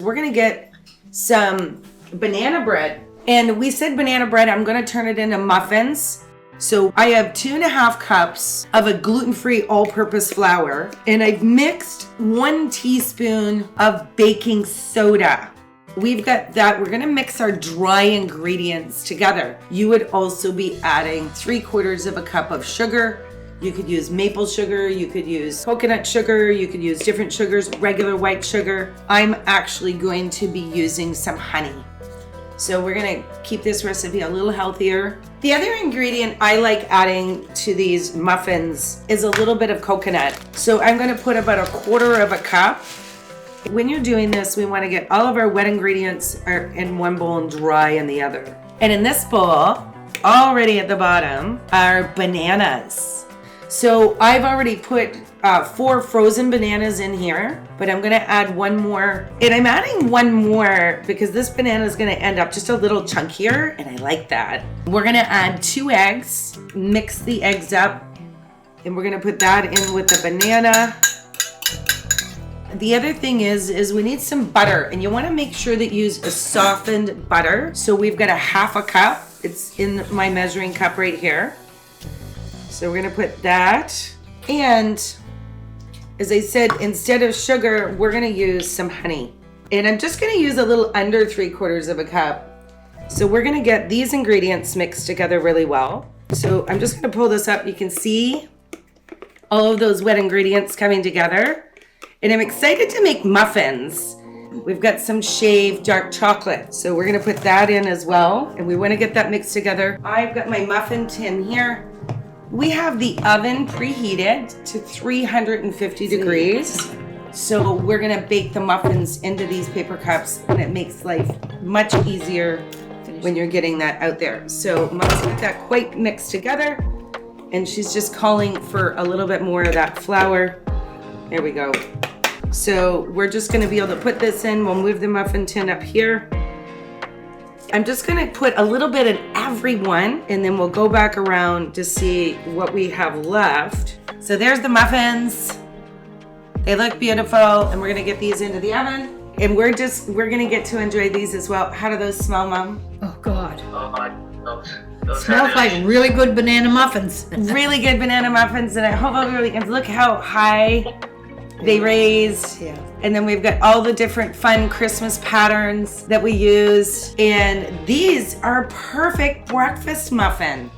We're gonna get some banana bread. And we said banana bread, I'm gonna turn it into muffins. So I have 2.5 cups of a gluten-free all-purpose flour, and I've mixed 1 teaspoon of baking soda. We've got that. We're gonna mix our dry ingredients together. You would also be adding 3/4 of a cup of sugar. You could use maple sugar, you could use coconut sugar, you could use different sugars, regular white sugar. I'm actually going to be using some honey. So we're gonna keep this recipe a little healthier. The other ingredient I like adding to these muffins is a little bit of coconut. So I'm gonna put about 1/4 cup. When you're doing this, we wanna get all of our wet ingredients in one bowl and dry in the other. And in this bowl, already at the bottom, are bananas. So I've already put 4 frozen bananas in here, but I'm gonna add 1 more. And I'm adding 1 more because this banana is gonna end up just a little chunkier, and I like that. We're gonna add 2 eggs, mix the eggs up, and we're gonna put that in with the banana. The other thing is we need some butter, and you wanna make sure that you use a softened butter. So we've got 1/2 cup. It's in my measuring cup right here. So we're gonna put that, and as I said, instead of sugar, we're gonna use some honey. And I'm just gonna use a little under 3/4 cup. So we're gonna get these ingredients mixed together really well. So I'm just gonna pull this up. You can see all of those wet ingredients coming together. And I'm excited to make muffins. We've got some shaved dark chocolate. So we're gonna put that in as well. And we wanna get that mixed together. I've got my muffin tin here. We have the oven preheated to 350 degrees. So we're gonna bake the muffins into these paper cups, and it makes life much easier when you're getting that out there. So Mom's got that quite mixed together, and she's just calling for a little bit more of that flour. There we go. So we're just gonna be able to put this in. We'll move the muffin tin up here. I'm just gonna put a little bit in every one, and then we'll go back around to see what we have left. So there's the muffins. They look beautiful, and we're gonna get these into the oven. And we're gonna get to enjoy these as well. How do those smell, Mom? Oh God. Those Smells like really good banana muffins. Really good banana muffins, and I hope everybody can look how high they raised. Yeah. And then we've got all the different fun Christmas patterns that we use. And these are perfect breakfast muffin.